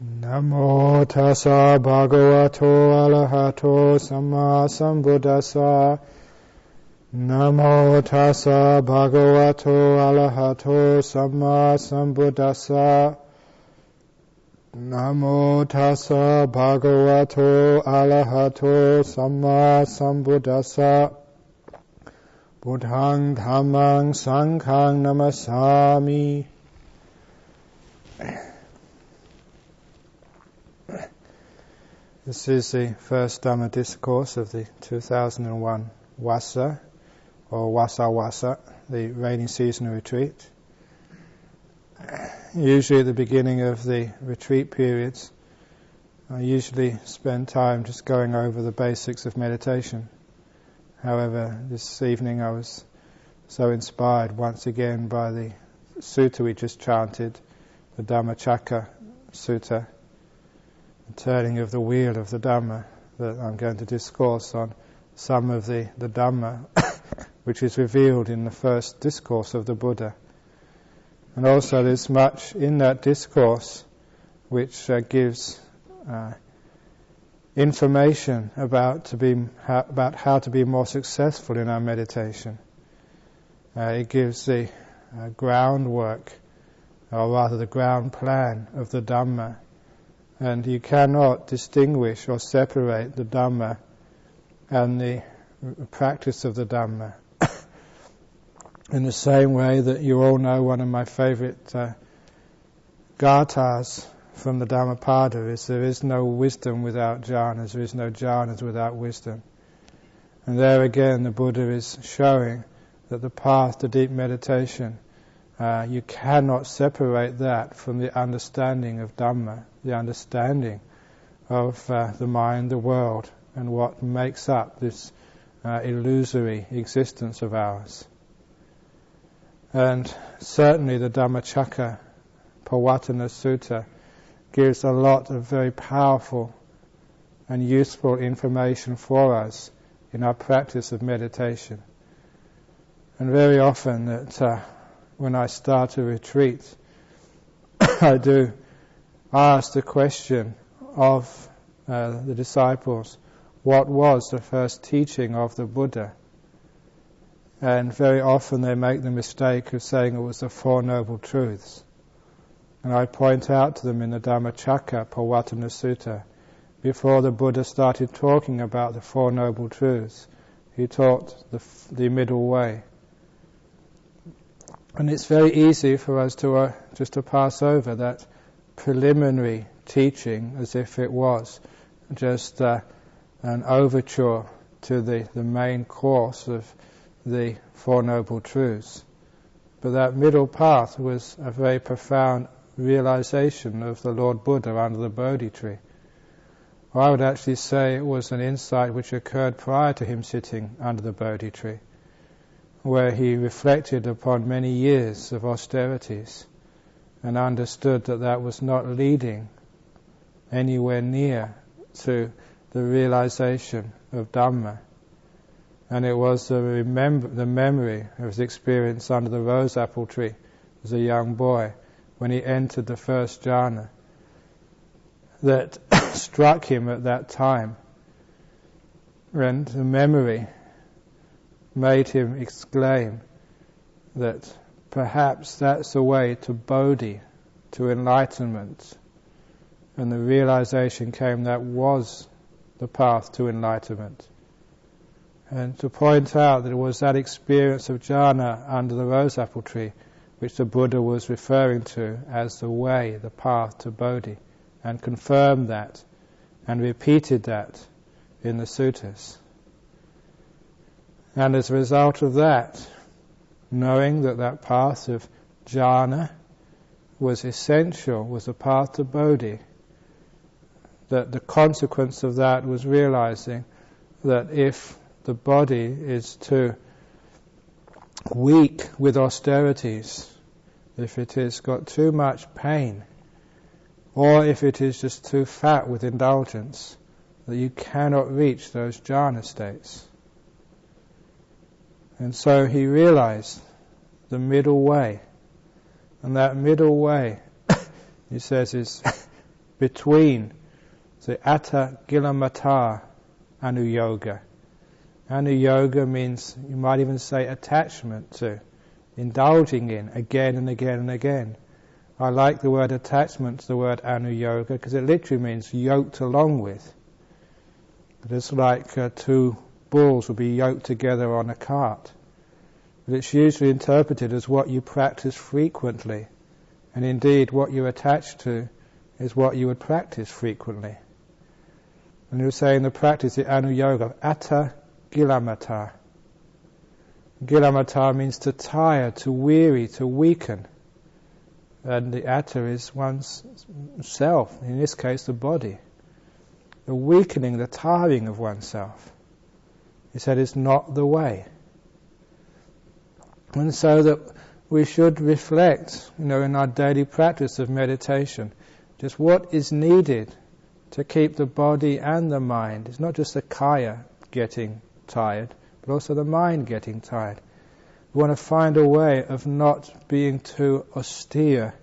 Namo tassa bhagavato arahato samma sambuddhassa. Namo tassa bhagavato arahato samma sambuddhassa. Namo tassa bhagavato arahato samma sambuddhassa. Buddhaṃ dhammāṃ saṅghāṃ namasāmi. This is the first Dhamma discourse of the 2001 Vasa, or Vasa, the rainy season retreat. Usually at the beginning of the retreat periods, I usually spend time just going over the basics of meditation. However, this evening I was so inspired once again by the sutta we just chanted, the Dhammacakka Sutta, the turning of the wheel of the Dhamma, that I'm going to discourse on some of the Dhamma which is revealed in the first discourse of the Buddha. And also there's much in that discourse which gives information about how to be more successful in our meditation. It gives the groundwork, or rather the ground plan of the Dhamma. And you cannot distinguish or separate the Dhamma and the practice of the Dhamma. In the same way that you all know, one of my favourite gathas from the Dhammapada is, there is no wisdom without jhanas, there is no jhanas without wisdom. And there again the Buddha is showing that the path to deep meditation, you cannot separate that from the understanding of Dhamma, the understanding of the mind, the world, and what makes up this illusory existence of ours. And certainly the Dhammacakka Pavattana Sutta gives a lot of very powerful and useful information for us in our practice of meditation. And very often that when I start a retreat, I do ask the question of the disciples, what was the first teaching of the Buddha? And very often they make the mistake of saying it was the Four Noble Truths. And I point out to them in the Dhammacakka Pavattana Sutta, before the Buddha started talking about the Four Noble Truths, he taught the middle way. And it's very easy for us to just to pass over that preliminary teaching as if it was just an overture to the main course of the Four Noble Truths. But that middle path was a very profound realization of the Lord Buddha under the Bodhi tree. Or I would actually say it was an insight which occurred prior to him sitting under the Bodhi tree, where he reflected upon many years of austerities and understood that that was not leading anywhere near to the realization of Dhamma. And it was the memory of his experience under the rose apple tree as a young boy, when he entered the first jhana, that struck him at that time. And the memory made him exclaim that perhaps that's the way to Bodhi, to enlightenment. And the realization came that was the path to enlightenment. And to point out that it was that experience of jhana under the rose apple tree which the Buddha was referring to as the way, the path to Bodhi, and confirmed that and repeated that in the suttas. And as a result of that, knowing that that path of jhana was essential, was a path to Bodhi, that the consequence of that was realizing that if the body is too weak with austerities, if it has got too much pain, or if it is just too fat with indulgence, that you cannot reach those jhana states. And so he realized the middle way. And that middle way, he says, is between the Atta Gilamata Anuyoga. Anuyoga means, you might even say, attachment to, indulging in again and again and again. I like the word attachment to the word anuyoga because it literally means yoked along with. It's like two bulls will be yoked together on a cart. But it's usually interpreted as what you practice frequently. And indeed, what you're attached to is what you would practice frequently. And you were saying the practice, the anuyoga, atta gilamata. Gilamata means to tire, to weary, to weaken. And the atta is one's self, in this case the body. The weakening, the tiring of oneself. He said is not the way. And so that we should reflect, in our daily practice of meditation, just what is needed to keep the body and the mind. It's not just the kaya getting tired, but also the mind getting tired. We want to find a way of not being too austere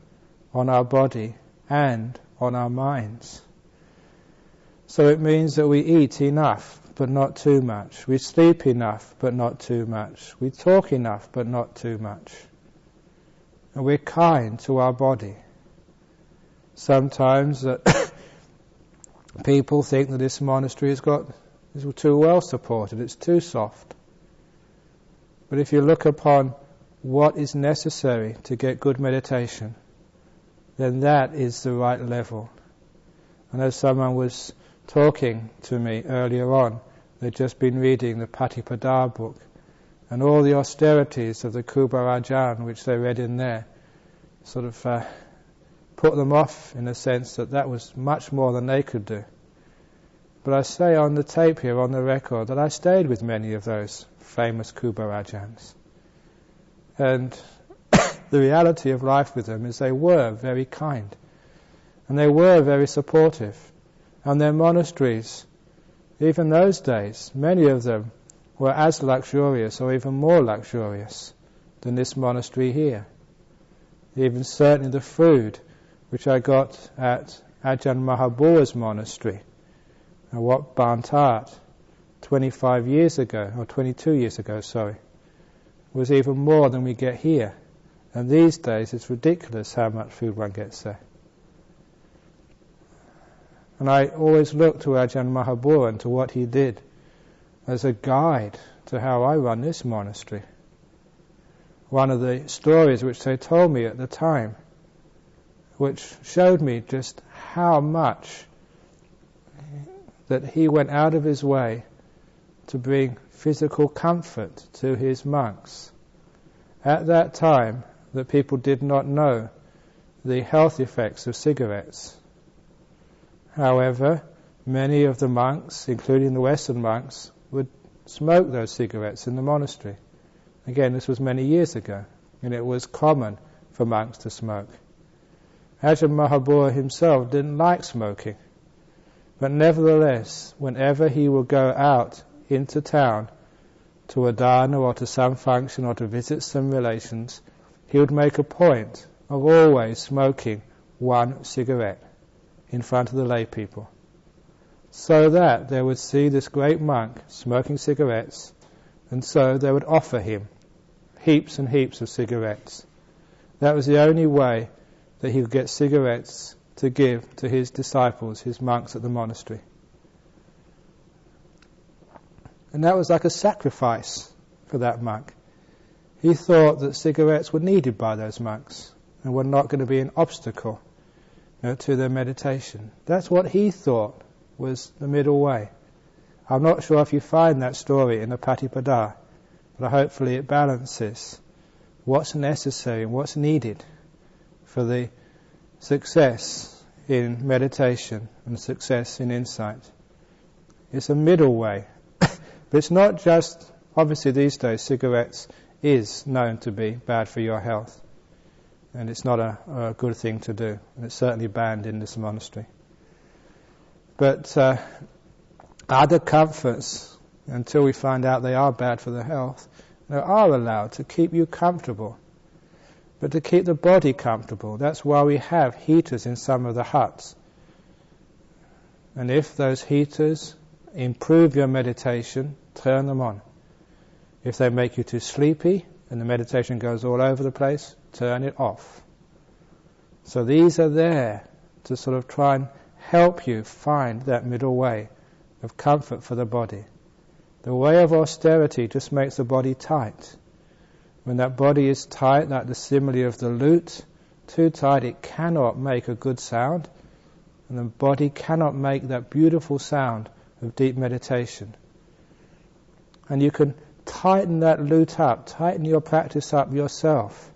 on our body and on our minds. So it means that we eat enough, but not too much. We sleep enough, but not too much. We talk enough, but not too much. And we're kind to our body. Sometimes that people think that this monastery is too well supported, it's too soft. But if you look upon what is necessary to get good meditation, then that is the right level. I know someone was talking to me earlier on. They'd just been reading the Patipada book, and all the austerities of the Kuba Ajahn, which they read in there, sort of put them off in the sense that was much more than they could do. But I say on the tape here, on the record, that I stayed with many of those famous Kuba Ajahns. And the reality of life with them is they were very kind. And they were very supportive. And their monasteries, even those days, many of them were as luxurious or even more luxurious than this monastery here. Even certainly the food which I got at Ajahn Mahabhua's monastery, Wat Bantat, 25 years ago, or 22 years ago, was even more than we get here. And these days it's ridiculous how much food one gets there. And I always look to Ajahn Mahabhua and to what he did as a guide to how I run this monastery. One of the stories which they told me at the time, which showed me just how much that he went out of his way to bring physical comfort to his monks. At that time, the people did not know the health effects of cigarettes. However, many of the monks, including the Western monks, would smoke those cigarettes in the monastery. Again, this was many years ago, and it was common for monks to smoke. Ajahn Mahabhua himself didn't like smoking, but nevertheless, whenever he would go out into town to a dana or to some function or to visit some relations, he would make a point of always smoking one cigarette in front of the lay people, so that they would see this great monk smoking cigarettes, and so they would offer him heaps and heaps of cigarettes. That was the only way that he could get cigarettes to give to his disciples, his monks at the monastery. And that was like a sacrifice for that monk. He thought that cigarettes were needed by those monks and were not going to be an obstacle to their meditation. That's what he thought was the middle way. I'm not sure if you find that story in the Patipada, but hopefully it balances what's necessary and what's needed for the success in meditation and success in insight. It's a middle way. But it's not just, obviously these days cigarettes is known to be bad for your health, and it's not a good thing to do, and it's certainly banned in this monastery. But other comforts, until we find out they are bad for the health, they are allowed to keep you comfortable, but to keep the body comfortable. That's why we have heaters in some of the huts, And if those heaters improve your meditation, turn them on. If they make you too sleepy and the meditation goes all over the place, turn it off. So these are there to sort of try and help you find that middle way of comfort for the body. The way of austerity just makes the body tight. When that body is tight, like the simile of the lute, too tight it cannot make a good sound, and the body cannot make that beautiful sound of deep meditation. And you can tighten that lute up, tighten your practice up yourself.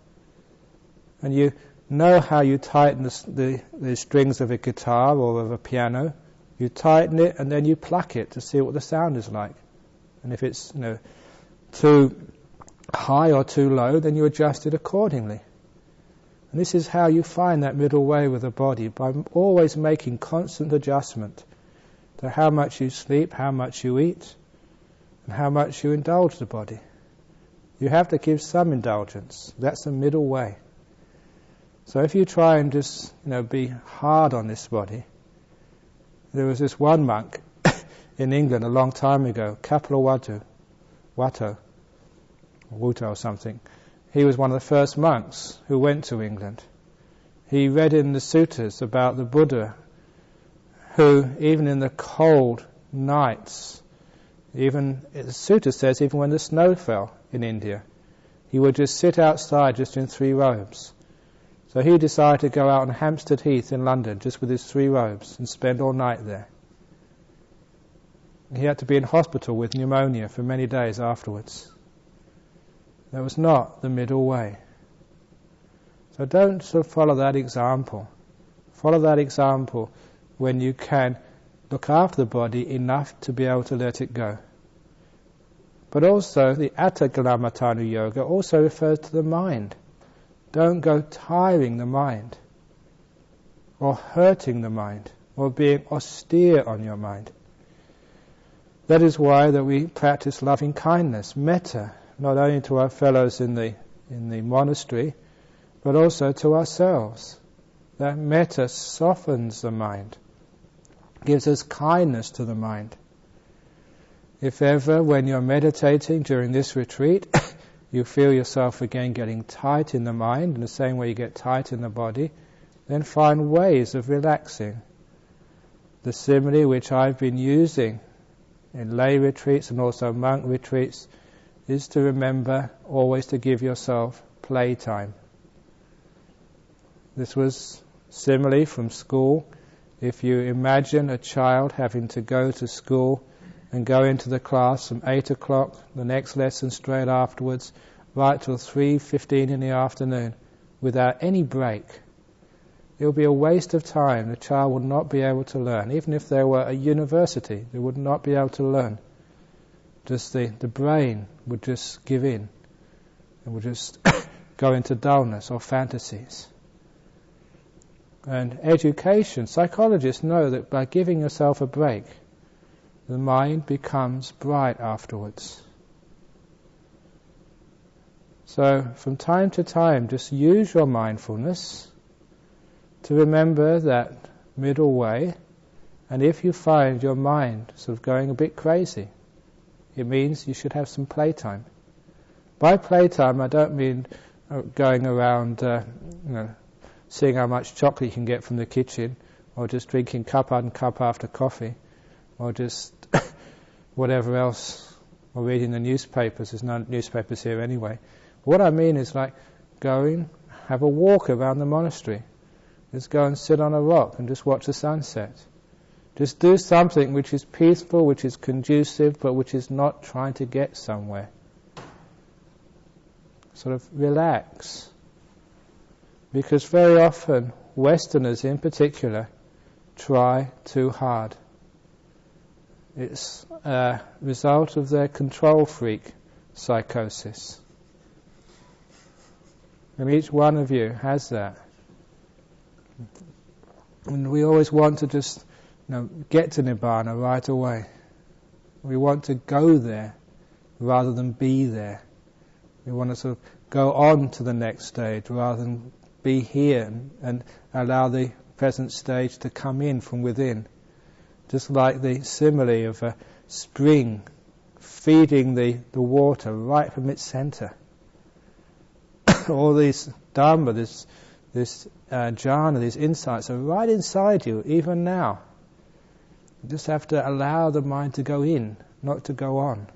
And you know how you tighten the strings of a guitar or of a piano. You tighten it and then you pluck it to see what the sound is like. And if it's too high or too low, then you adjust it accordingly. And this is how you find that middle way with the body, by always making constant adjustment to how much you sleep, how much you eat, and how much you indulge the body. You have to give some indulgence. That's the middle way. So if you try and just be hard on this body, there was this one monk in England a long time ago, Kapilavatthu, Watto or something. He was one of the first monks who went to England. He read in the suttas about the Buddha, who even in the cold nights, even the sutta says even when the snow fell in India, he would just sit outside just in 3 robes. So he decided to go out on Hampstead Heath in London just with his 3 robes and spend all night there. He had to be in hospital with pneumonia for many days afterwards. That was not the middle way. So don't sort of follow that example. Follow that example when you can look after the body enough to be able to let it go. But also the Atthagalamatanu Yoga also refers to the mind. Don't go tiring the mind or hurting the mind or being austere on your mind. That is why that we practice loving kindness, metta, not only to our fellows in the monastery, but also to ourselves. That metta softens the mind, gives us kindness to the mind. If ever, when you're meditating during this retreat, you feel yourself again getting tight in the mind, in the same way you get tight in the body, then find ways of relaxing. The simile which I've been using in lay retreats and also monk retreats is to remember always to give yourself playtime. This was simile from school. If you imagine a child having to go to school and go into the class from 8 o'clock, the next lesson straight afterwards, right till 3:15 in the afternoon, without any break, it will be a waste of time. The child would not be able to learn. Even if there were a university, they would not be able to learn. Just the brain would just give in. It would just go into dullness or fantasies. And education, psychologists know that by giving yourself a break, the mind becomes bright afterwards. So from time to time, just use your mindfulness to remember that middle way. And if you find your mind sort of going a bit crazy, it means you should have some playtime. By playtime, I don't mean going around, seeing how much chocolate you can get from the kitchen, or just drinking cup on cup after coffee, or just whatever else, or reading the newspapers. There's no newspapers here anyway. What I mean is like going, have a walk around the monastery. Just go and sit on a rock and just watch the sunset. Just do something which is peaceful, which is conducive, but which is not trying to get somewhere. Sort of relax. Because very often, Westerners in particular, try too hard. It's a result of their control freak psychosis. And each one of you has that. And we always want to just get to Nibbana right away. We want to go there rather than be there. We want to sort of go on to the next stage rather than be here and allow the present stage to come in from within. just like the simile of a spring feeding the water right from its center. All these Dhamma, this jhana, these insights are right inside you, even now. You just have to allow the mind to go in, not to go on.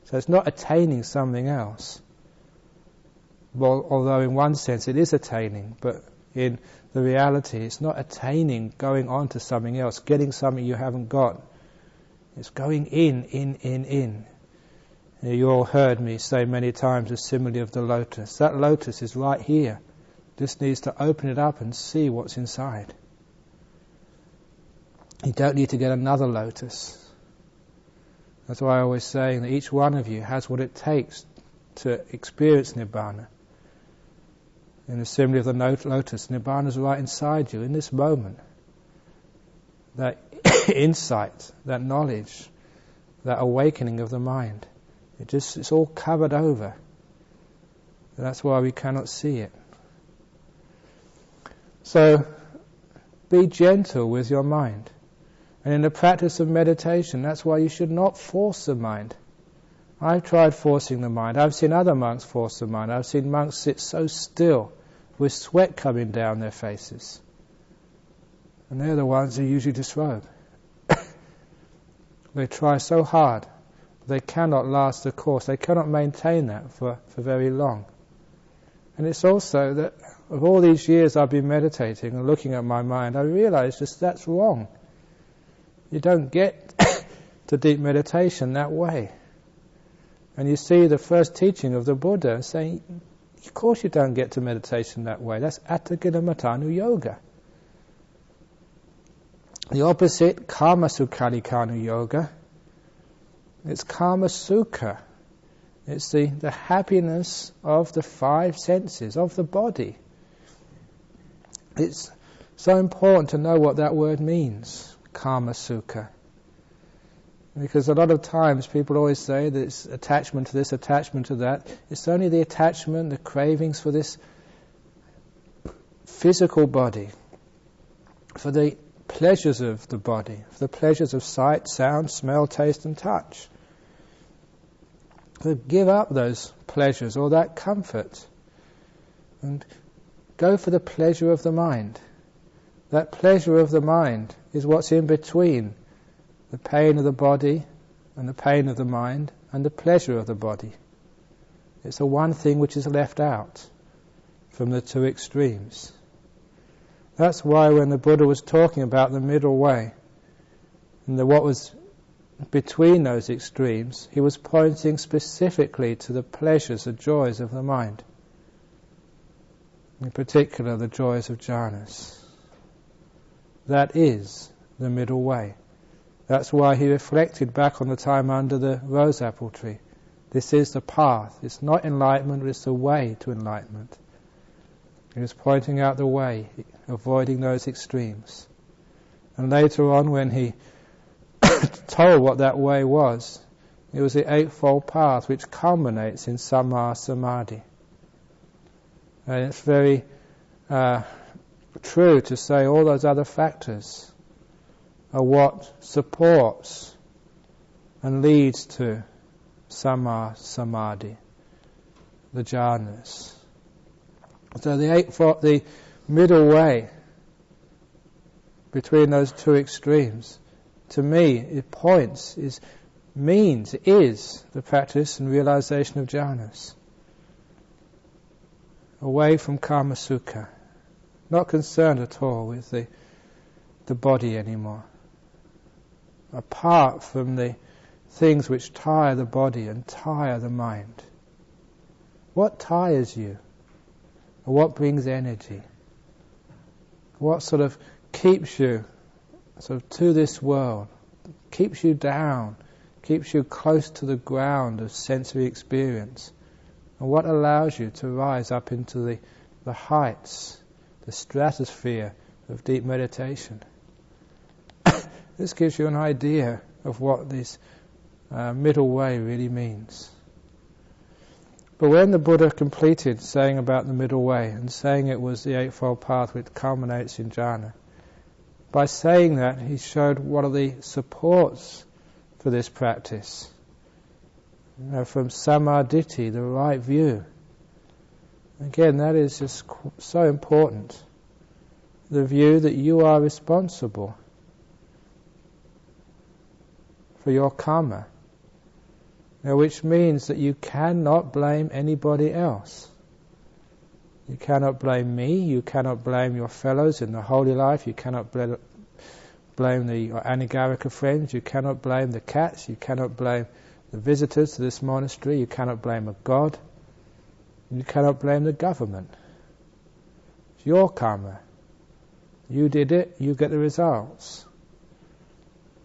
So it's not attaining something else. Well, although in one sense it is attaining, but in the reality it's not attaining, going on to something else, getting something you haven't got. It's going in. You all heard me say many times the simile of the lotus. That lotus is right here. Just needs to open it up and see what's inside. You don't need to get another lotus. That's why I always say that each one of you has what it takes to experience Nibbana. In the simile of the lotus, Nibbana is right inside you in this moment. That insight, that knowledge, that awakening of the mind. It's all covered over. That's why we cannot see it. So, be gentle with your mind. And in the practice of meditation, that's why you should not force the mind. I've tried forcing the mind. I've seen other monks force the mind. I've seen monks sit so still with sweat coming down their faces. And they're the ones who usually disrobe. They try so hard. They cannot last the course. They cannot maintain that for very long. And it's also that of all these years I've been meditating and looking at my mind, I realize just that's wrong. You don't get to deep meditation that way. And you see the first teaching of the Buddha saying, of course you don't get to meditation that way. That's Attaginamatanu Yoga. The opposite, Kamasukhalikanu Yoga, it's Kama Sukha. It's the happiness of the five senses, of the body. It's so important to know what that word means, Kama Sukha. Because a lot of times people always say that it's attachment to this, attachment to that. It's only the attachment, the cravings for this physical body, for the pleasures of the body, for the pleasures of sight, sound, smell, taste and touch. To give up those pleasures or that comfort and go for the pleasure of the mind. That pleasure of the mind is what's in between the pain of the body and the pain of the mind and the pleasure of the body. It's the one thing which is left out from the two extremes. That's why when the Buddha was talking about the middle way and what was between those extremes, he was pointing specifically to the pleasures, the joys of the mind. In particular, the joys of jhanas. That is the middle way. That's why he reflected back on the time under the rose apple tree. This is the path. It's not enlightenment, but it's the way to enlightenment. He was pointing out the way, avoiding those extremes. And later on, when he told what that way was, it was the Eightfold Path which culminates in Samma Samadhi. And it's very true to say all those other factors are what supports and leads to Samma Samadhi, the jhanas. So the middle way between those two extremes, to me, it points, is the practice and realization of jhanas. Away from Kama Sukha, not concerned at all with the body anymore. Apart from the things which tire the body and tire the mind. What tires you? Or what brings energy? What sort of keeps you sort of to this world, keeps you down, keeps you close to the ground of sensory experience? And what allows you to rise up into the heights, the stratosphere of deep meditation? This gives you an idea of what this middle way really means. But when the Buddha completed saying about the middle way and saying it was the Eightfold Path which culminates in jhana, by saying that, he showed what are the supports for this practice. From samadhi, the right view. Again, that is just so important. The view that you are responsible for your karma. Which means that you cannot blame anybody else. You cannot blame me, you cannot blame your fellows in the holy life, you cannot blame your anagarika friends, you cannot blame the cats, you cannot blame the visitors to this monastery, you cannot blame a god, you cannot blame the government. It's your karma. You did it, you get the results.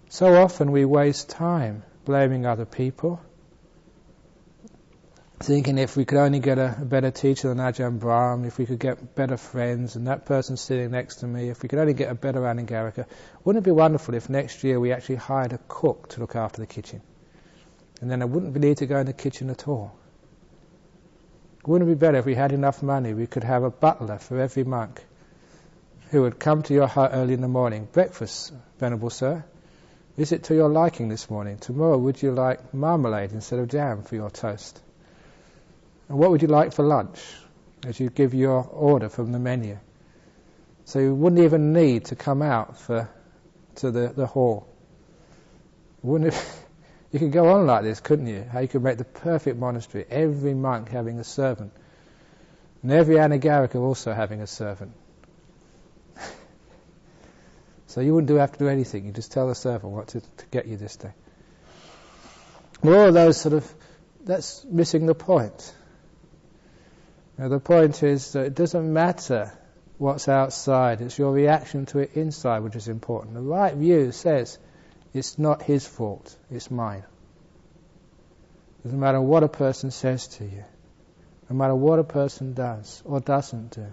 So often we waste time blaming other people, thinking if we could only get a better teacher than Ajahn Brahm, if we could get better friends, and that person sitting next to me, if we could only get a better anagarika. Wouldn't it be wonderful if next year we actually hired a cook to look after the kitchen? And then I wouldn't need to go in the kitchen at all. Wouldn't it be better if we had enough money, we could have a butler for every monk who would come to your hut early in the morning. Breakfast, Venerable Sir. Is it to your liking this morning? Tomorrow would you like marmalade instead of jam for your toast? And what would you like for lunch? As you give your order from the menu. So you wouldn't even need to come out to the hall. Wouldn't it? You could go on like this, couldn't you? How you could make the perfect monastery, every monk having a servant, and every anagarika also having a servant. So you wouldn't have to do anything, you just tell the servant what to get you this day. Well, all of those that's missing the point. The point is that it doesn't matter what's outside, it's your reaction to it inside which is important. The right view says, it's not his fault, it's mine. Doesn't matter what a person says to you, no matter what a person does or doesn't do.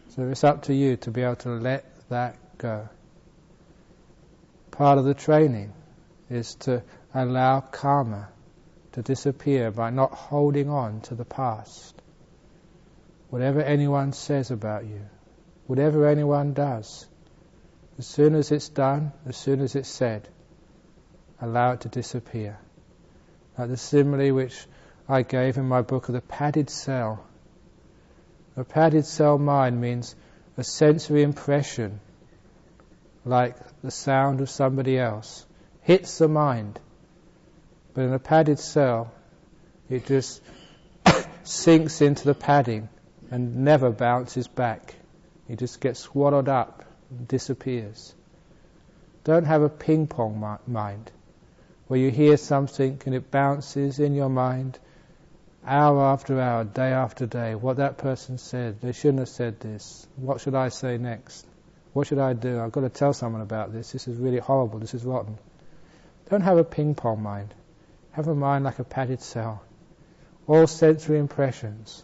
So it's up to you to be able to let that go. Part of the training is to allow karma to disappear by not holding on to the past. Whatever anyone says about you, whatever anyone does, as soon as it's done, as soon as it's said, allow it to disappear. Like the simile which I gave in my book of the padded cell. A padded cell mind means a sensory impression, like the sound of somebody else, hits the mind. But in a padded cell, it just sinks into the padding and never bounces back. It just gets swallowed up and disappears. Don't have a ping-pong mind, where you hear something and it bounces in your mind hour after hour, day after day. What that person said, they shouldn't have said this. What should I say next? What should I do? I've got to tell someone about this. This is really horrible. This is rotten. Don't have a ping-pong mind. Have a mind like a padded cell. All sensory impressions.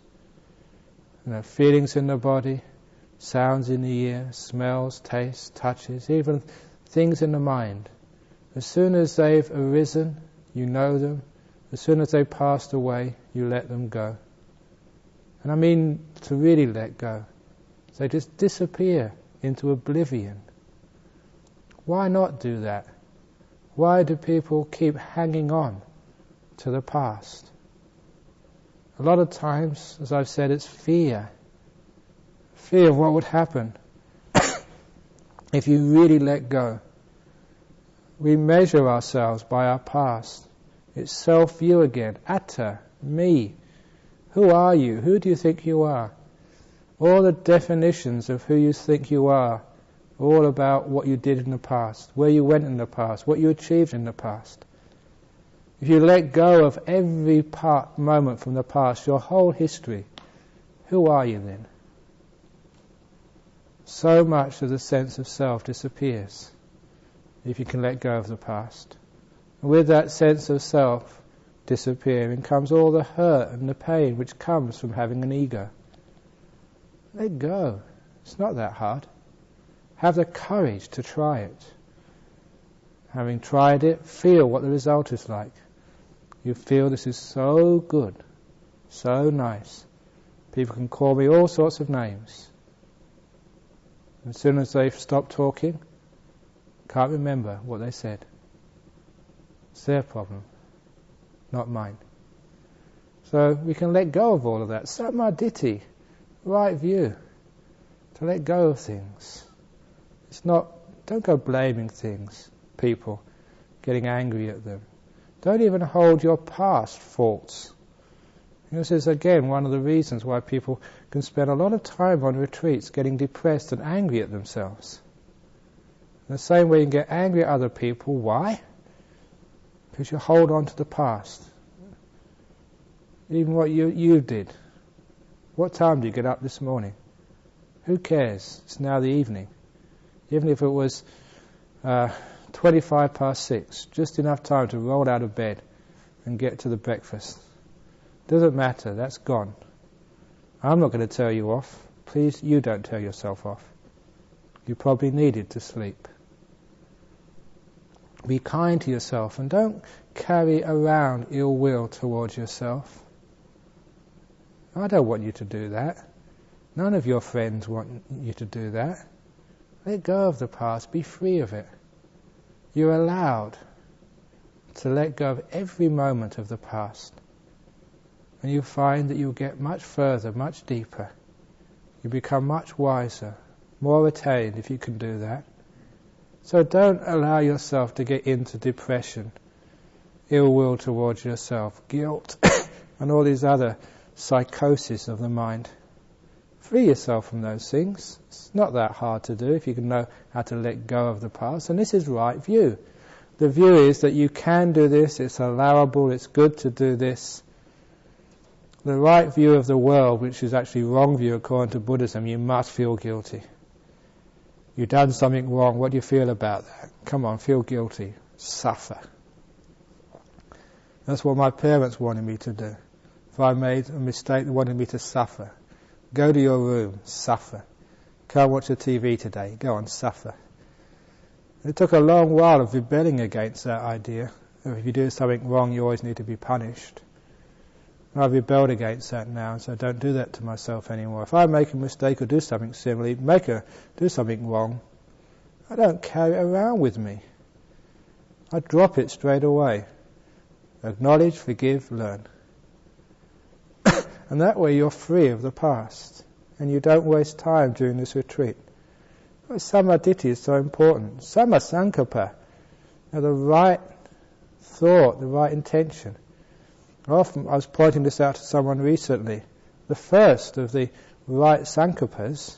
Feelings in the body, sounds in the ear, smells, tastes, touches, even things in the mind. As soon as they've arisen, you know them. As soon as they've passed away, you let them go. And I mean to really let go. They just disappear into oblivion. Why not do that? Why do people keep hanging on to the past? A lot of times, as I've said, it's fear. Fear of what would happen if you really let go. We measure ourselves by our past. It's self-view again. Atta, me. Who are you? Who do you think you are? All the definitions of who you think you are all about what you did in the past, where you went in the past, what you achieved in the past. If you let go of every moment from the past, your whole history, who are you then? So much of the sense of self disappears if you can let go of the past. And with that sense of self disappearing comes all the hurt and the pain which comes from having an ego. Let go. It's not that hard. Have the courage to try it. Having tried it, feel what the result is like. You feel this is so good, so nice. People can call me all sorts of names. As soon as they stop talking, can't remember what they said. It's their problem, not mine. So we can let go of all of that. Samadhi, right view. To let go of things. It's not, don't go blaming things, people, getting angry at them. Don't even hold your past faults. This is again one of the reasons why people can spend a lot of time on retreats getting depressed and angry at themselves. In the same way you can get angry at other people. Why? Because you hold on to the past. Even what you did. What time did you get up this morning? Who cares? It's now the evening. Even if it was 25 past 6, just enough time to roll out of bed and get to the breakfast. Doesn't matter, that's gone. I'm not going to tell you off. Please, you don't tell yourself off. You probably needed to sleep. Be kind to yourself and don't carry around ill will towards yourself. I don't want you to do that. None of your friends want you to do that. Let go of the past. Be free of it. You're allowed to let go of every moment of the past. And you'll find that you'll get much further, much deeper. You become much wiser, more attained if you can do that. So don't allow yourself to get into depression, ill will towards yourself, guilt, and all these other psychosis of the mind. Free yourself from those things. It's not that hard to do if you can know how to let go of the past. And this is right view. The view is that you can do this, it's allowable, it's good to do this. The right view of the world, which is actually wrong view according to Buddhism, you must feel guilty. You've done something wrong, what do you feel about that? Come on, feel guilty. Suffer. That's what my parents wanted me to do. If I made a mistake, they wanted me to suffer. Go to your room, suffer. Can't watch the TV today, go on, suffer. It took a long while of rebelling against that idea. If you do something wrong, you always need to be punished. I've rebelled against that now, so I don't do that to myself anymore. If I make a mistake or do something similar, do something wrong, I don't carry it around with me. I drop it straight away. Acknowledge, forgive, learn. And that way you're free of the past. And you don't waste time during this retreat. Samadhi is so important. Sammasankappa, the right thought, the right intention. Often, I was pointing this out to someone recently. The first of the right sankappas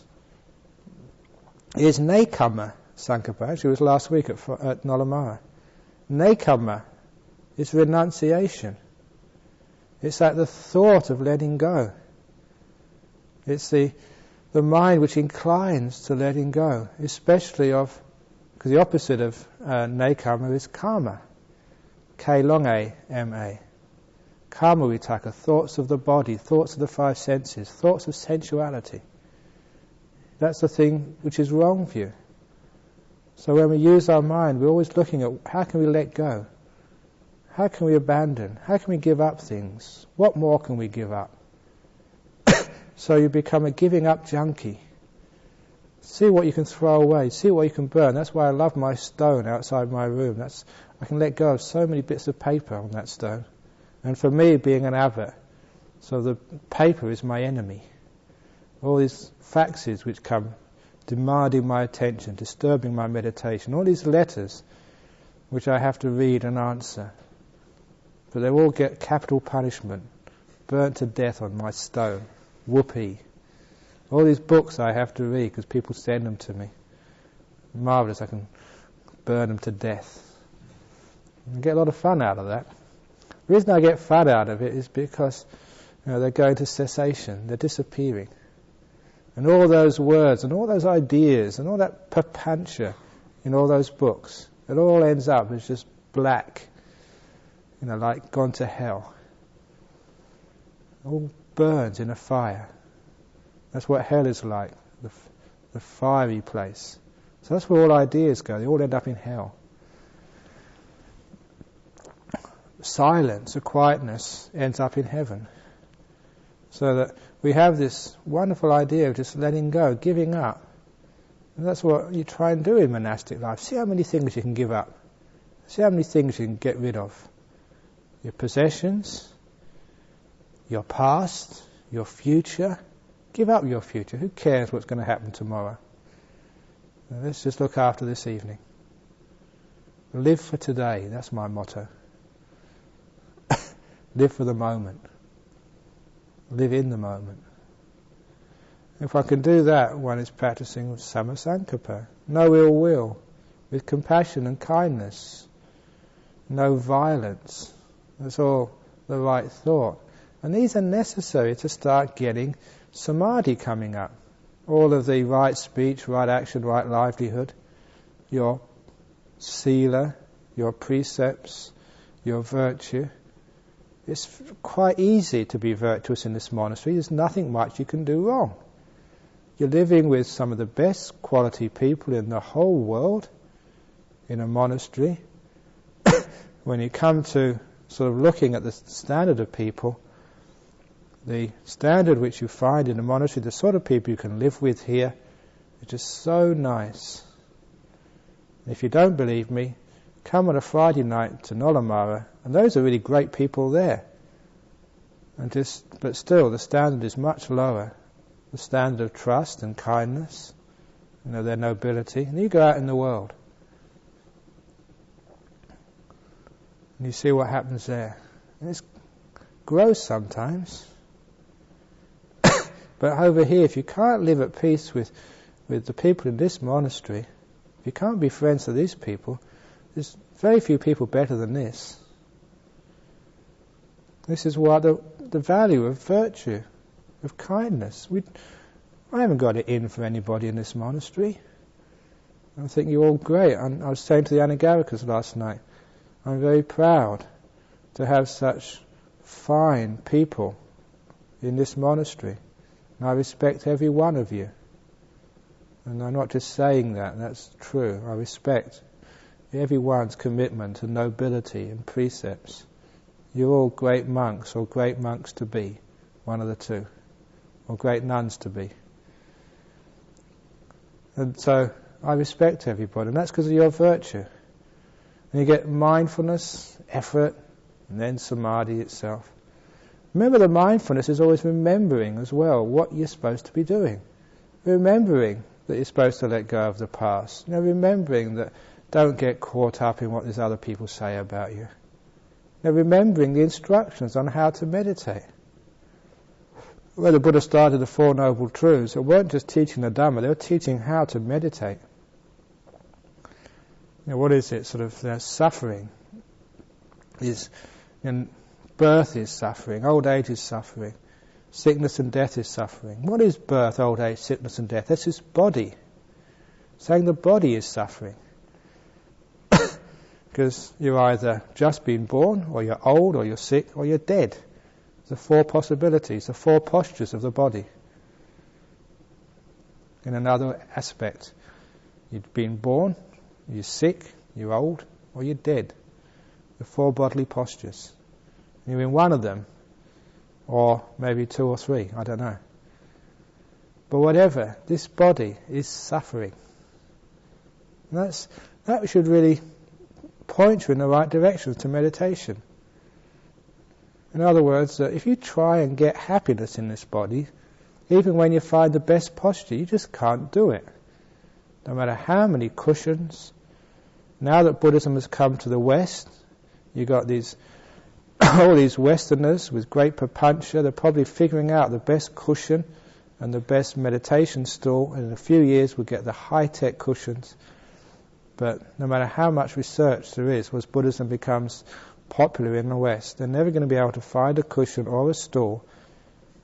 is nekamma sankappa. Actually, it was last week at Nolamara. Nekamma is renunciation. It's like the thought of letting go. It's the mind which inclines to letting go, especially of, because the opposite of nekamma is karma. K-long-A-M-A. Karma vitaka, thoughts of the body, thoughts of the five senses, thoughts of sensuality. That's the thing which is wrong for you. So when we use our mind, we're always looking at how can we let go? How can we abandon? How can we give up things? What more can we give up? So you become a giving up junkie. See what you can throw away, see what you can burn. That's why I love my stone outside my room. I can let go of so many bits of paper on that stone. And for me, being an abbot, so the paper is my enemy. All these faxes which come demanding my attention, disturbing my meditation, all these letters which I have to read and answer. But they all get capital punishment, burnt to death on my stone. Whoopee. All these books I have to read because people send them to me. Marvellous, I can burn them to death. I get a lot of fun out of that. The reason I get fun out of it is because they're going to cessation, they're disappearing. And all those words and all those ideas and all that papancha in all those books, it all ends up as just black, like gone to hell. All burns in a fire. That's what hell is like, the fiery place. So that's where all ideas go, they all end up in hell. Silence, or quietness, ends up in heaven. So that we have this wonderful idea of just letting go, giving up. And that's what you try and do in monastic life. See how many things you can give up. See how many things you can get rid of. Your possessions, your past, your future. Give up your future. Who cares what's going to happen tomorrow? Now let's just look after this evening. Live for today. That's my motto. Live for the moment. Live in the moment. If I can do that, one is practicing samasankappa. No ill will, with compassion and kindness. No violence. That's all the right thought. And these are necessary to start getting samadhi coming up. All of the right speech, right action, right livelihood, your sila, your precepts, your virtue. It's quite easy to be virtuous in this monastery. There's nothing much you can do wrong. You're living with some of the best quality people in the whole world in a monastery. When you come to sort of looking at the standard of people, the standard which you find in a monastery, the sort of people you can live with here, is just so nice. If you don't believe me, come on a Friday night to Nolamara, and those are really great people there. But still, the standard is much lower. The standard of trust and kindness, their nobility. And you go out in the world, and you see what happens there. And it's gross sometimes. But over here, if you can't live at peace with the people in this monastery, if you can't be friends with these people, there's very few people better than this. This is what the value of virtue, of kindness. I haven't got it in for anybody in this monastery. I think you're all great. I was saying to the Anagarikas last night, I'm very proud to have such fine people in this monastery. And I respect every one of you. And I'm not just saying that, that's true. I respect everyone's commitment to nobility and precepts. You're all great monks, or great monks to be, one of the two, or great nuns to be. And so I respect everybody, and that's because of your virtue. And you get mindfulness, effort, and then samadhi itself. Remember, the mindfulness is always remembering as well what you're supposed to be doing. Remembering that you're supposed to let go of the past. Remembering that don't get caught up in what these other people say about you. Remembering the instructions on how to meditate. When the Buddha started the Four Noble Truths, it weren't just teaching the Dhamma, they were teaching how to meditate. What is it? Suffering birth is suffering, old age is suffering, sickness and death is suffering. What is birth, old age, sickness and death? That's his body. Saying the body is suffering. Because you're either just been born, or you're old, or you're sick, or you're dead. The four possibilities, the four postures of the body. In another aspect, you've been born, you're sick, you're old, or you're dead. The four bodily postures. You're in one of them, or maybe two or three, I don't know. But whatever, this body is suffering. And that should really point you in the right direction to meditation. In other words, if you try and get happiness in this body, even when you find the best posture, you just can't do it. No matter how many cushions. Now that Buddhism has come to the West, you've got all these Westerners with great papancha. They're probably figuring out the best cushion and the best meditation stool, and in a few years we'll get the high-tech cushions. But no matter how much research there is, as Buddhism becomes popular in the West, they're never going to be able to find a cushion or a stool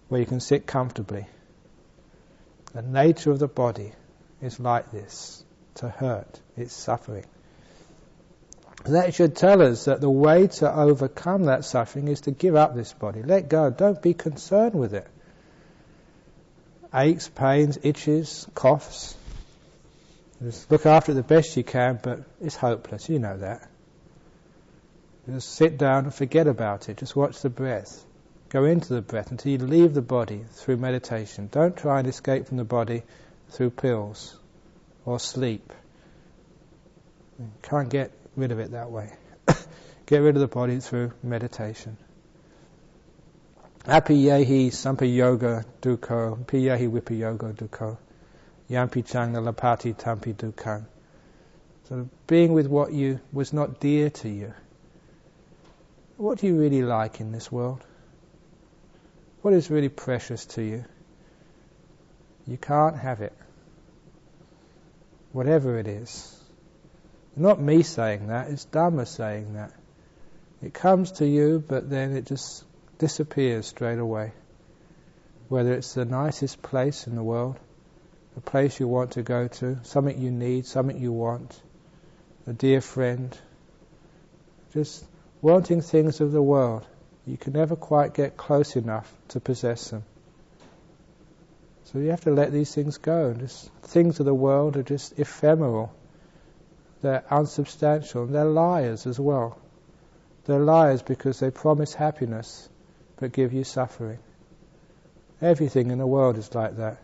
where you can sit comfortably. The nature of the body is like this, to hurt, it's suffering. And that should tell us that the way to overcome that suffering is to give up this body. Let go, don't be concerned with it. Aches, pains, itches, coughs. Just look after it the best you can, but it's hopeless, you know that. Just sit down and forget about it. Just watch the breath. Go into the breath until you leave the body through meditation. Don't try and escape from the body through pills or sleep. You can't get rid of it that way. Get rid of the body through meditation. Api yehi sampa yoga dukkho, pi yehi vipayoga dukkho, yampi changa lapati tampi dukkha. So being with what was not dear to you. What do you really like in this world? What is really precious to you? You can't have it. Whatever it is. Not me saying that, it's Dhamma saying that. It comes to you, but then it just disappears straight away. Whether it's the nicest place in the world, a place you want to go to, something you need, something you want, a dear friend, just wanting things of the world. You can never quite get close enough to possess them. So you have to let these things go. Just things of the world are just ephemeral. They're unsubstantial. And they're liars as well. They're liars because they promise happiness but give you suffering. Everything in the world is like that.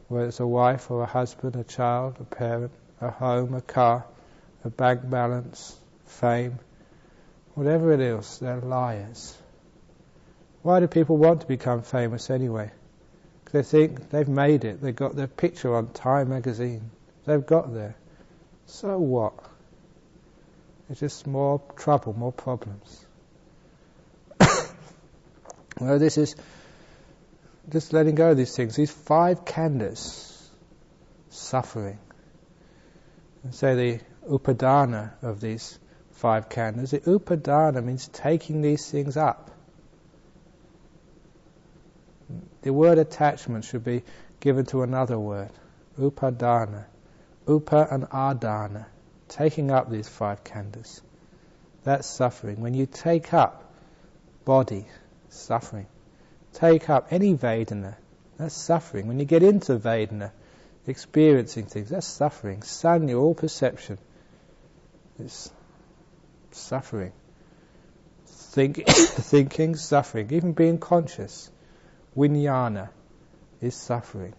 Whether it's a wife or a husband, a child, a parent, a home, a car, a bank balance, fame, whatever it is, they're liars. Why do people want to become famous anyway? Because they think they've made it. They've got their picture on Time magazine. They've got there. So what? It's just more trouble, more problems. Well, this is just letting go of these things. These 5 khandhas, suffering. And say the upadana of these 5 khandhas. The upadana means taking these things up. The word attachment should be given to another word. Upadana. Upa and adana. Taking up these 5 khandhas. That's suffering. When you take up body, suffering. Take up any Vedana, that's suffering. When you get into Vedana, experiencing things, that's suffering. Sanya, all perception, is suffering. Thinking, suffering. Even being conscious, Vijnana, is suffering.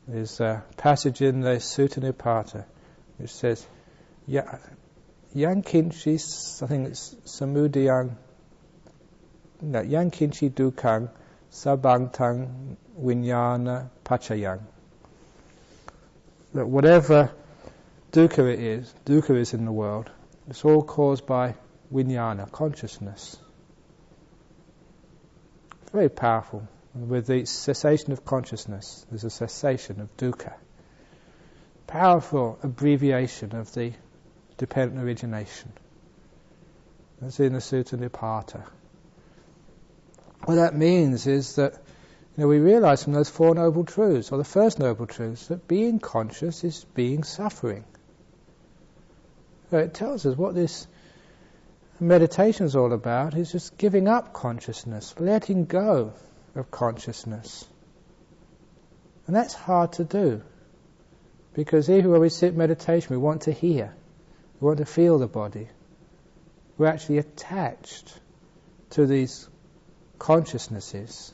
There's a passage in the Sutta Nipata which says, Yang kinchi, I think it's samudayang, Yang kinchi dukkhaṃ sabhantang vijnana pachayang. That whatever dukkha is in the world, it's all caused by vijnana, consciousness. Very powerful. With the cessation of consciousness, there's a cessation of dukkha. Powerful abbreviation of the dependent origination. That's in the Sutta Nipata. What that means is that we realize from those 4 Noble Truths, or the first Noble Truth, that being conscious is being suffering. So it tells us what this meditation is all about, is just giving up consciousness, letting go of consciousness. And that's hard to do, because even when we sit meditation, we want to hear, we want to feel the body. We're actually attached to these consciousnesses.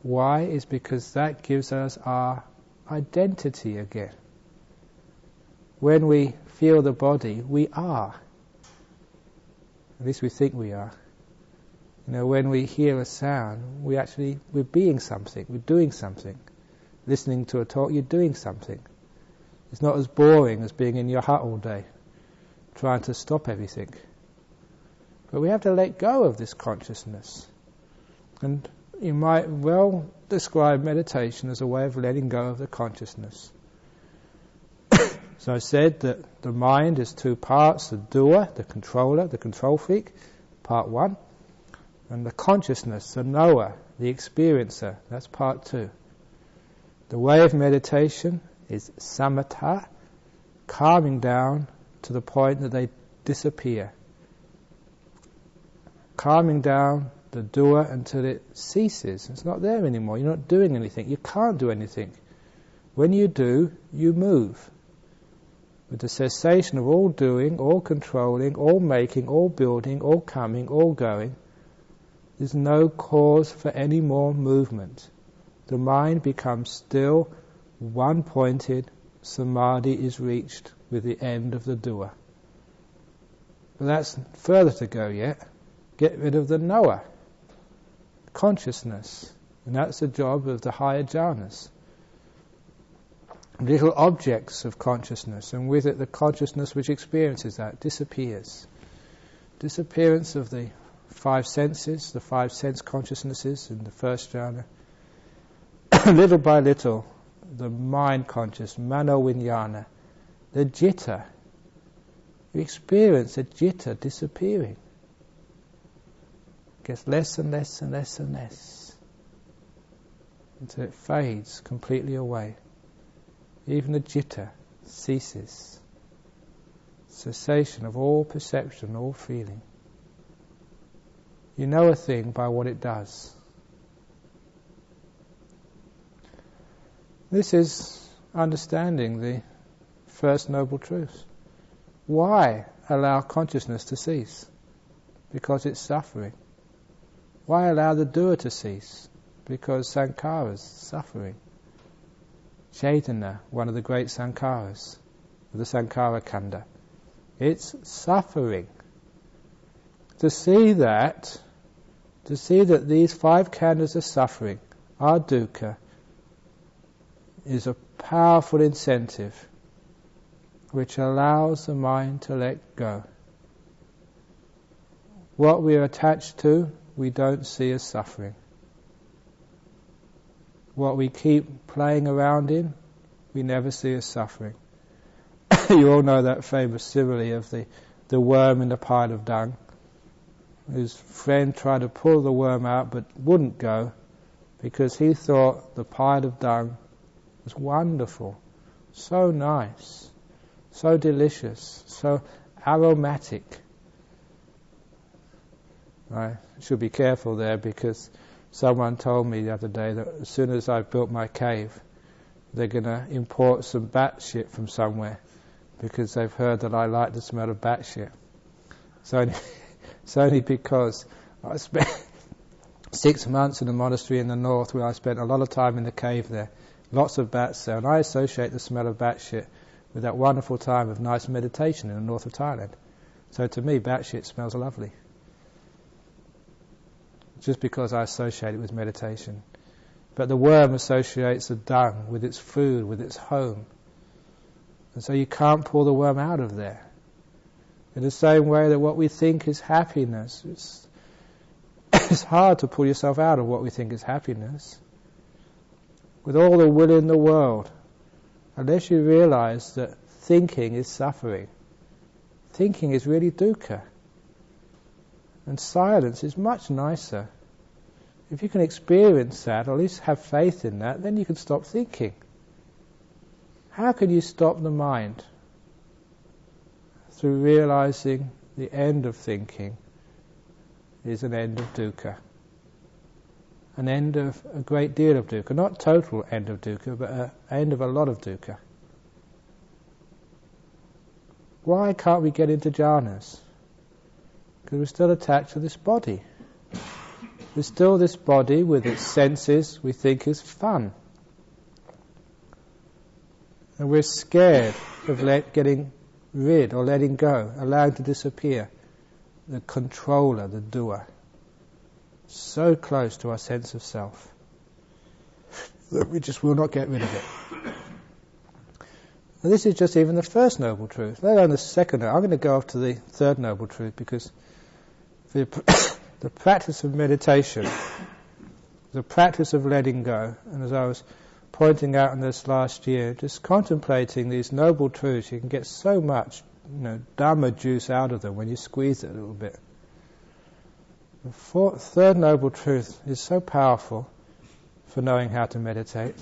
Why? Is because that gives us our identity again. When we feel the body, we are. At least we think we are. When we hear a sound, we're being something, we're doing something. Listening to a talk, you're doing something. It's not as boring as being in your hut all day, trying to stop everything. But we have to let go of this consciousness. And you might well describe meditation as a way of letting go of the consciousness. So I said that the mind is 2 parts, the doer, the controller, the control freak, part 1, and the consciousness, the knower, the experiencer, that's part 2. The way of meditation is samatha, calming down to the point that they disappear. Calming down the doer until it ceases. It's not there anymore. You're not doing anything. You can't do anything. When you do, you move. With the cessation of all doing, all controlling, all making, all building, all coming, all going, there's no cause for any more movement. The mind becomes still, one-pointed samadhi is reached with the end of the doer. But that's further to go yet. Get rid of the knower, consciousness, and that's the job of the higher jhanas. Little objects of consciousness, and with it the consciousness which experiences that disappears. Disappearance of the five senses, the five sense consciousnesses in the first jhana. Little by little, the mind conscious, mano viññāna, the citta. You experience the citta disappearing. It gets less and less and less and less until it fades completely away. Even the citta ceases. Cessation of all perception, all feeling. You know a thing by what it does. This is understanding the first noble truth. Why allow consciousness to cease? Because it's suffering. Why allow the doer to cease? Because sankhara is suffering. Chaitanya, one of the great sankharas, the sankhara kanda, it's suffering. To see that these five khandhas are suffering, are dukkha, is a powerful incentive which allows the mind to let go. What we are attached to, we don't see as suffering. What we keep playing around in, we never see as suffering. You all know that famous simile of the worm in the pile of dung. His friend tried to pull the worm out but wouldn't go because he thought the pile of dung was wonderful, so nice, so delicious, so aromatic. I should be careful there because someone told me the other day that as soon as I built my cave, they're going to import some bat shit from somewhere because they've heard that I like the smell of bat shit. It's only because I spent 6 months in a monastery in the north where I spent a lot of time in the cave there. Lots of bats there, and I associate the smell of bat shit with that wonderful time of nice meditation in the north of Thailand. So to me, bat shit smells lovely. Just because I associate it with meditation. But the worm associates the dung with its food, with its home. And so you can't pull the worm out of there. In the same way that what we think is happiness, it's hard to pull yourself out of what we think is happiness. With all the will in the world, unless you realize that thinking is suffering, thinking is really dukkha. And silence is much nicer. If you can experience that, or at least have faith in that, then you can stop thinking. How can you stop the mind? Through realizing the end of thinking is an end of dukkha. An end of a great deal of dukkha. Not total end of dukkha, but an end of a lot of dukkha. Why can't we get into jhanas? Because we're still attached to this body. There's still this body with its senses we think is fun. And we're scared of getting rid or letting go, allowing to disappear the controller, the doer. So close to our sense of self that we just will not get rid of it. And this is just even the first noble truth, let alone the second. I'm going to go off to the third noble truth because the practice of meditation, the practice of letting go, and as I was pointing out in this last year, just contemplating these noble truths, you can get so much, Dhamma juice out of them when you squeeze it a little bit. The third noble truth is so powerful for knowing how to meditate.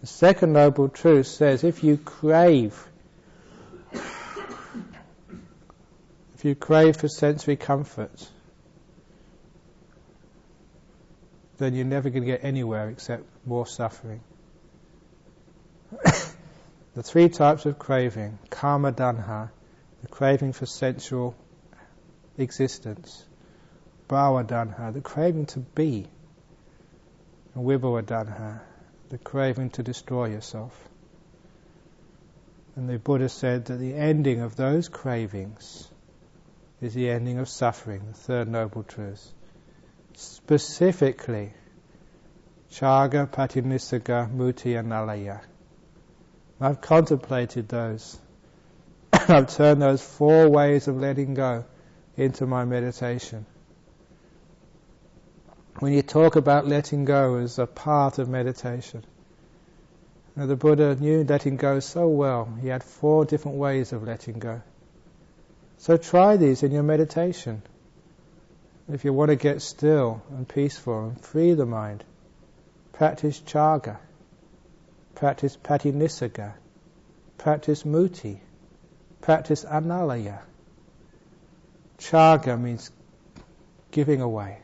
The second noble truth says if you crave for sensory comfort, then you're never going to get anywhere except more suffering. The three types of craving: kama danha, the craving for sensual existence; bhava danha, the craving to be; and vibhava danha, the craving to destroy yourself. And the Buddha said that the ending of those cravings is the ending of suffering, the third noble truth. Specifically, Chaga, Patinissagga, Muti and Alaya. I've contemplated those. I've turned those 4 ways of letting go into my meditation. When you talk about letting go as a part of meditation, the Buddha knew letting go so well. He had 4 different ways of letting go. So try these in your meditation. If you want to get still and peaceful and free the mind, practice Chaga, practice Patinissagga, practice Muti, practice Analaya. Chaga means giving away.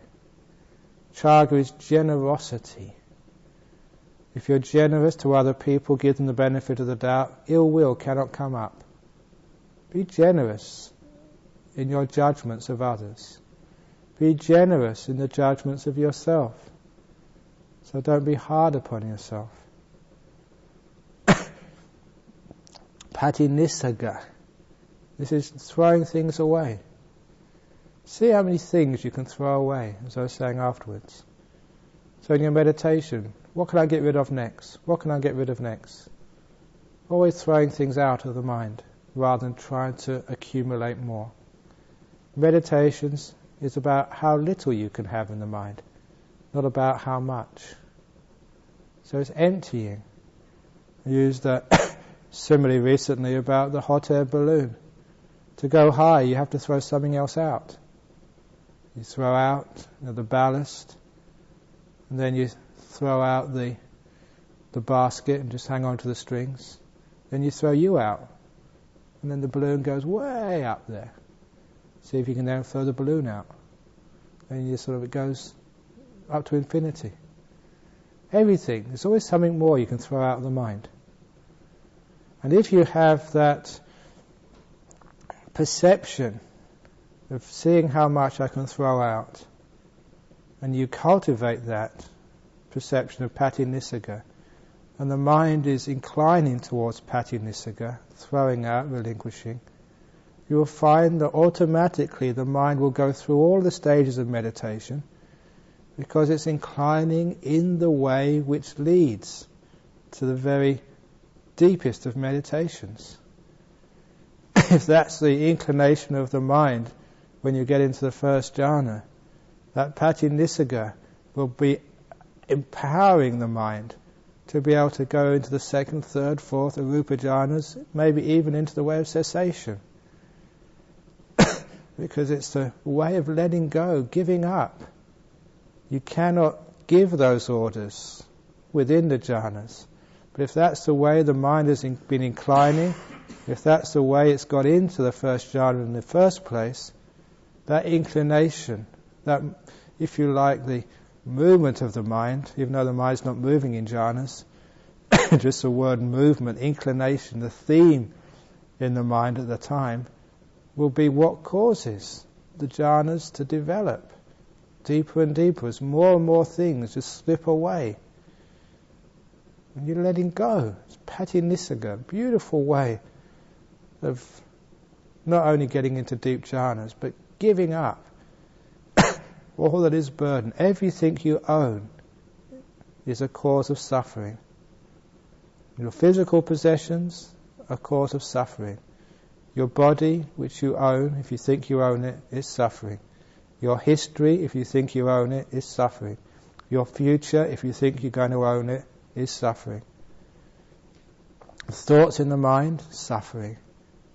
Chaga is generosity. If you're generous to other people, give them the benefit of the doubt, ill will cannot come up. Be generous in your judgments of others. Be generous in the judgments of yourself. So don't be hard upon yourself. Patinissagga. This is throwing things away. See how many things you can throw away, as I was saying afterwards. So in your meditation, what can I get rid of next? What can I get rid of next? Always throwing things out of the mind, rather than trying to accumulate more. Meditations is about how little you can have in the mind, not about how much. So it's emptying. I used a simile recently about the hot air balloon. To go high, you have to throw something else out. You throw out the ballast, and then you throw out the basket and just hang on to the strings. Then you throw you out, and then the balloon goes way up there. See if you can then throw the balloon out. And it goes up to infinity. Everything, there's always something more you can throw out of the mind. And if you have that perception of seeing how much I can throw out, and you cultivate that perception of Patinissagga, and the mind is inclining towards Patinissagga, throwing out, relinquishing, you will find that automatically the mind will go through all the stages of meditation, because it's inclining in the way which leads to the very deepest of meditations. If that's the inclination of the mind when you get into the first jhana, that Patinissagga will be empowering the mind to be able to go into the second, third, fourth arupa jhanas, maybe even into the way of cessation. Because it's the way of letting go, giving up. You cannot give those orders within the jhanas. But if that's the way the mind has been inclining, if that's the way it's got into the first jhana in the first place, that inclination, that, if you like, the movement of the mind, even though the mind's not moving in jhanas, just the word movement, inclination, the theme in the mind at the time, will be what causes the jhanas to develop deeper and deeper as more and more things just slip away. And you're letting go. It's Patinissagga, a beautiful way of not only getting into deep jhanas, but giving up all that is burden. Everything you own is a cause of suffering. Your physical possessions are a cause of suffering. Your body, which you own, if you think you own it, is suffering. Your history, if you think you own it, is suffering. Your future, if you think you're going to own it, is suffering. The thoughts in the mind, suffering.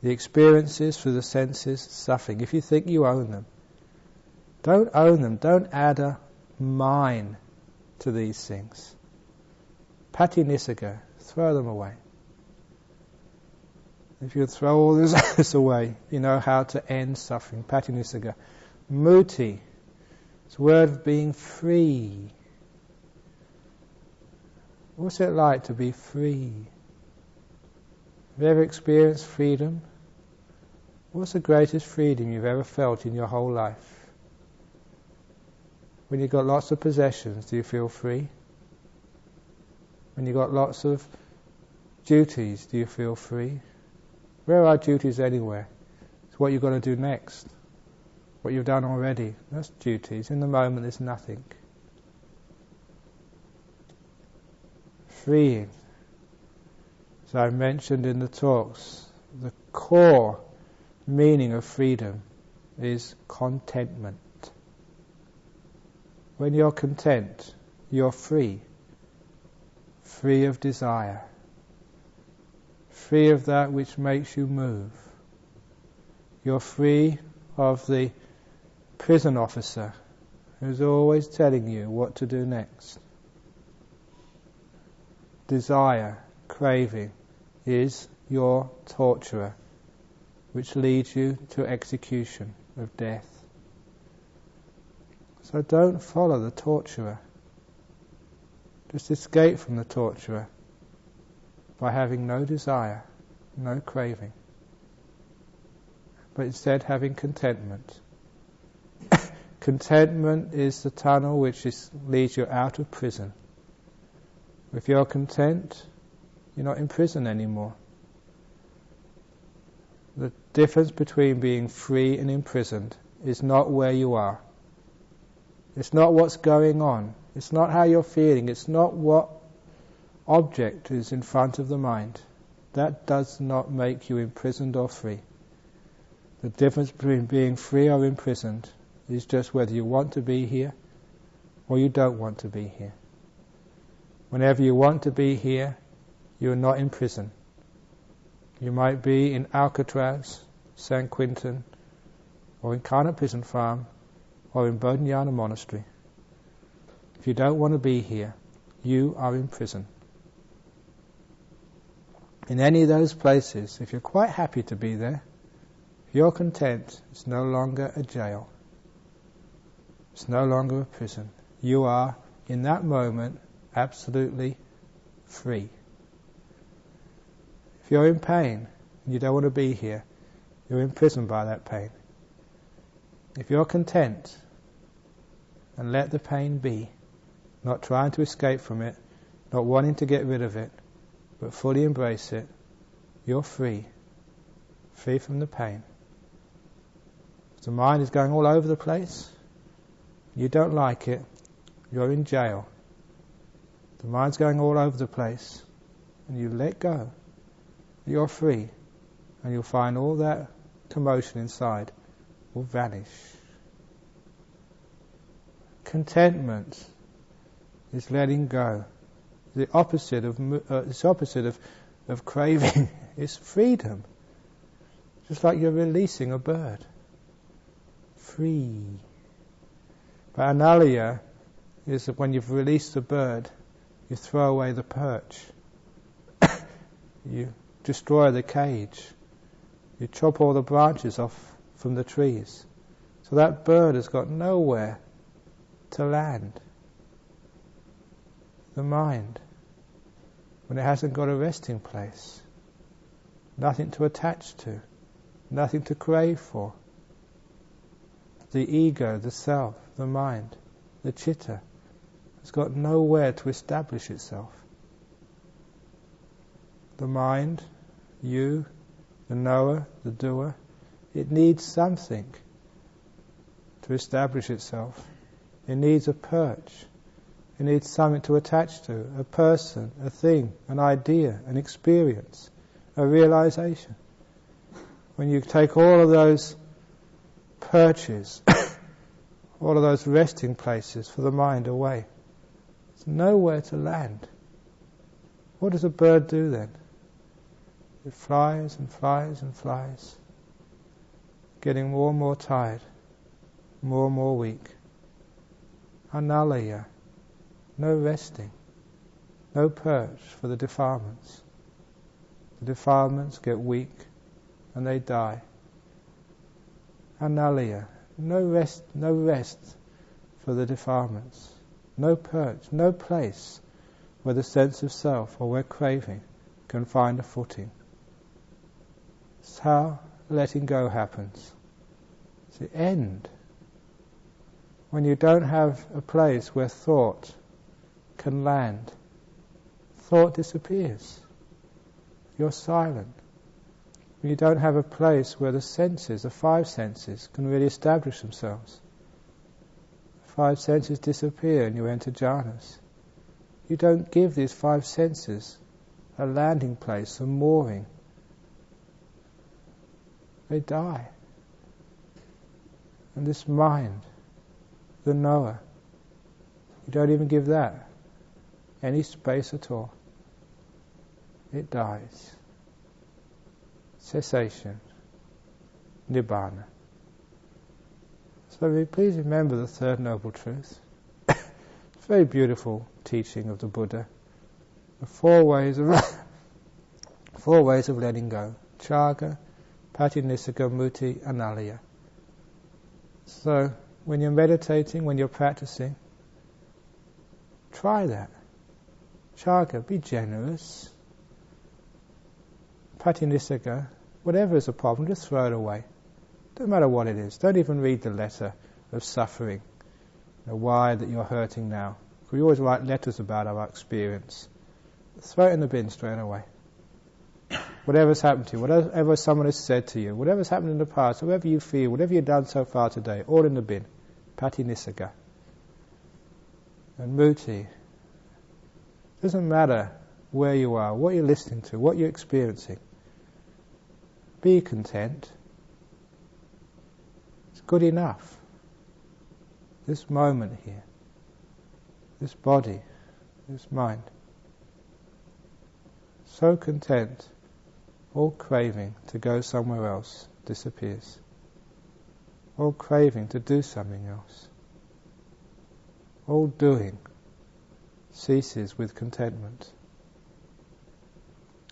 The experiences through the senses, suffering. If you think you own them, don't own them. Don't add a mine to these things. Patinissagga, throw them away. If you throw all this away, you know how to end suffering. Patinissagga. Muti, it's a word of being free. What's it like to be free? Have you ever experienced freedom? What's the greatest freedom you've ever felt in your whole life? When you've got lots of possessions, do you feel free? When you've got lots of duties, do you feel free? Where are duties anywhere? It's what you've got to do next. What you've done already. That's duties. In the moment there's nothing. Freeing. As I mentioned in the talks, the core meaning of freedom is contentment. When you're content, you're free. Free of desire. Free of that which makes you move. You're free of the prison officer who's always telling you what to do next. Desire, craving, is your torturer, which leads you to execution of death. So don't follow the torturer. Just escape from the torturer by having no desire, no craving, but instead having contentment. Contentment is the tunnel which leads you out of prison. If you're content, you're not in prison anymore. The difference between being free and imprisoned is not where you are. It's not what's going on. It's not how you're feeling. It's not what object is in front of the mind. That does not make you imprisoned or free. The difference between being free or imprisoned is just whether you want to be here or you don't want to be here. Whenever you want to be here, you are not in prison. You might be in Alcatraz, San Quentin, or in Carnot Prison Farm, or in Bodhinyana Monastery. If you don't want to be here, you are in prison. In any of those places, if you're quite happy to be there, if you're content, it's no longer a jail. It's no longer a prison. You are, in that moment, absolutely free. If you're in pain and you don't want to be here, you're imprisoned by that pain. If you're content and let the pain be, not trying to escape from it, not wanting to get rid of it, but fully embrace it, you're free. Free from the pain. If the mind is going all over the place, you don't like it, you're in jail. The mind's going all over the place, and you let go. You're free, and you'll find all that commotion inside will vanish. Contentment is letting go. The opposite of craving is freedom. Just like you're releasing a bird. Free. But analaya is that when you've released the bird, you throw away the perch. You destroy the cage. You chop all the branches off from the trees. So that bird has got nowhere to land. The mind, when it hasn't got a resting place, nothing to attach to, nothing to crave for. The ego, the self, the mind, the chitta, has got nowhere to establish itself. The mind, you, the knower, the doer, it needs something to establish itself. It needs a perch. It needs something to attach to, a person, a thing, an idea, an experience, a realization. When you take all of those perches, all of those resting places for the mind away, there's nowhere to land. What does a bird do then? It flies and flies and flies, getting more and more tired, more and more weak. Analaya, no resting, no perch for the defilements. The defilements get weak and they die. Analaya, no rest for the defilements, no perch, no place where the sense of self or where craving can find a footing. It's how letting go happens. It's the end. When you don't have a place where thought can land. thought disappears. You're silent. You don't have a place where the senses, the five senses, can really establish themselves. The five senses disappear and you enter jhanas. You don't give these five senses a landing place, a mooring. They die. And this mind, the knower, you don't even give that any space at all. It dies. Cessation. Nibbana. So please remember the third noble truth. It's a very beautiful teaching of the Buddha. The four ways of letting go. Chaga, Patinissagga, Muti, Analaya. So when you're meditating, when you're practicing, try that. Chaga, be generous. Patinissagga, whatever is a problem, just throw it away. Don't matter what it is. Don't even read the letter of suffering. Why that you're hurting now. We always write letters about our experience. Throw it in the bin straight away. Whatever's happened to you, whatever someone has said to you, whatever's happened in the past, whatever you feel, whatever you've done so far today, all in the bin. Patinissagga. And Muti. Doesn't matter where you are, what you're listening to, what you're experiencing. Be content. It's good enough. This moment here, this body, this mind. So content, all craving to go somewhere else disappears. All craving to do something else. All doing ceases with contentment.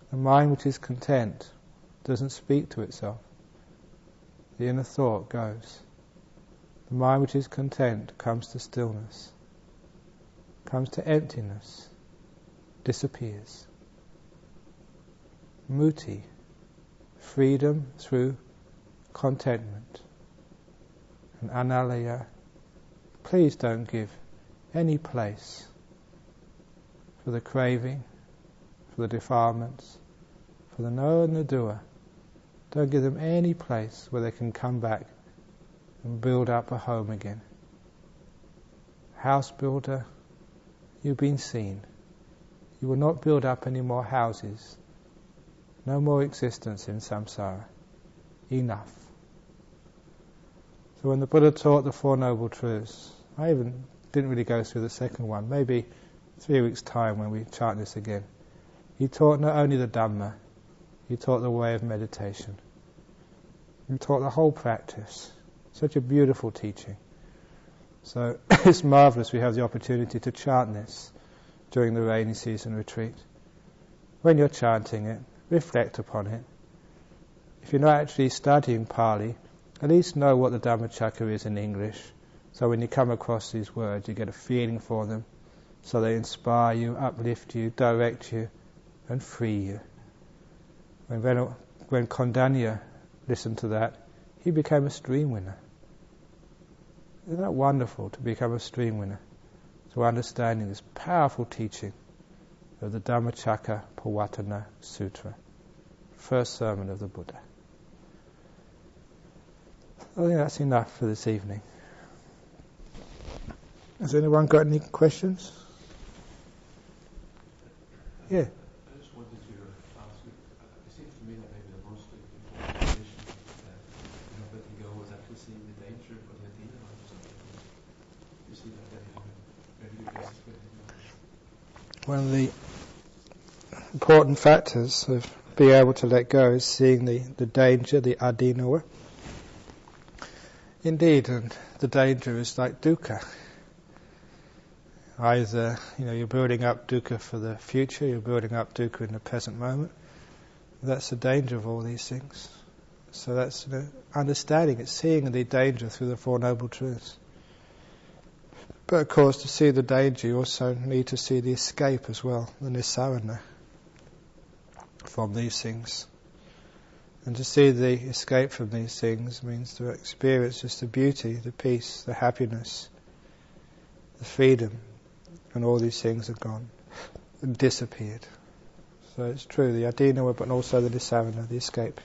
The mind which is content doesn't speak to itself. The inner thought goes. The mind which is content comes to stillness, comes to emptiness, disappears. Muti, freedom through contentment. And Analaya, please don't give any place for the craving, for the defilements, for the knower and the doer. Don't give them any place where they can come back and build up a home again. House builder, you've been seen. You will not build up any more houses. No more existence in samsara. Enough. So when the Buddha taught the Four Noble Truths, I even didn't really go through the second one, maybe 3 weeks' time when we chant this again. He taught not only the Dhamma, he taught the way of meditation. He taught the whole practice. Such a beautiful teaching. So it's marvellous we have the opportunity to chant this during the rainy season retreat. When you're chanting it, reflect upon it. If you're not actually studying Pali, at least know what the Dhammacakka is in English. So when you come across these words, you get a feeling for them. So they inspire you, uplift you, direct you, and free you. When Kondanya listened to that, he became a stream winner. Isn't that wonderful to become a stream winner? To understanding this powerful teaching of the Dhammacakka Pavattana Sutra, first sermon of the Buddha. I think that's enough for this evening. Has anyone got any questions? Yeah. I just wanted to ask you, it seems to me that maybe the most important condition that letting go was actually seeing the danger of Bodhinyana or something. You see that maybe the basis for it. One of the important factors of being able to let go is seeing the danger, the adinawa. Indeed, and the danger is like dukkha. Either, you're building up dukkha for the future, you're building up dukkha in the present moment. That's the danger of all these things. So that's understanding it, seeing the danger through the Four Noble Truths. But of course, to see the danger, you also need to see the escape as well, the nissarana from these things. And to see the escape from these things means to experience just the beauty, the peace, the happiness, the freedom, and all these things are gone. disappeared. So it's true, the adina, but also the nisarana, the escape.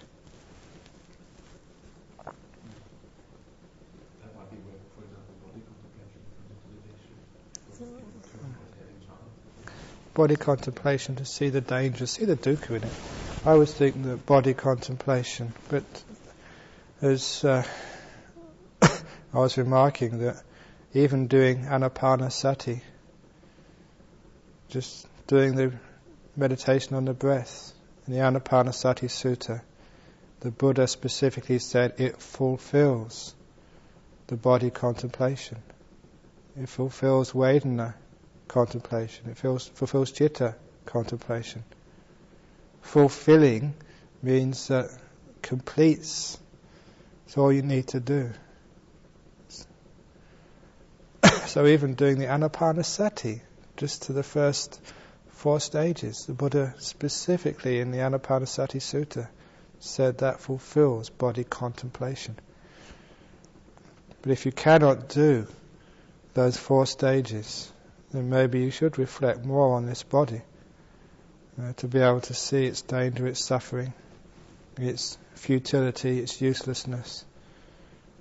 That might be where, for example, body contemplation comes into the picture. Body contemplation, to see the danger, see the dukkha in it. I always think that body contemplation, but as I was remarking that even doing anapanasati, just doing the meditation on the breath, in the Anapanasati Sutta, the Buddha specifically said it fulfills the body contemplation. It fulfills Vedana contemplation. It fulfills Citta contemplation. Fulfilling means that completes. It's all you need to do. So even doing the Anapanasati, just to the first 4 stages, the Buddha specifically in the Anapanasati Sutta said that fulfills body contemplation. But if you cannot do those 4 stages, then maybe you should reflect more on this body, to be able to see its danger, its suffering, its futility, its uselessness,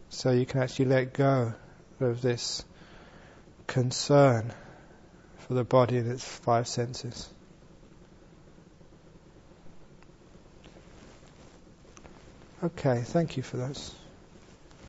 so you can actually let go of this concern for the body and its 5 senses. Okay, thank you for those.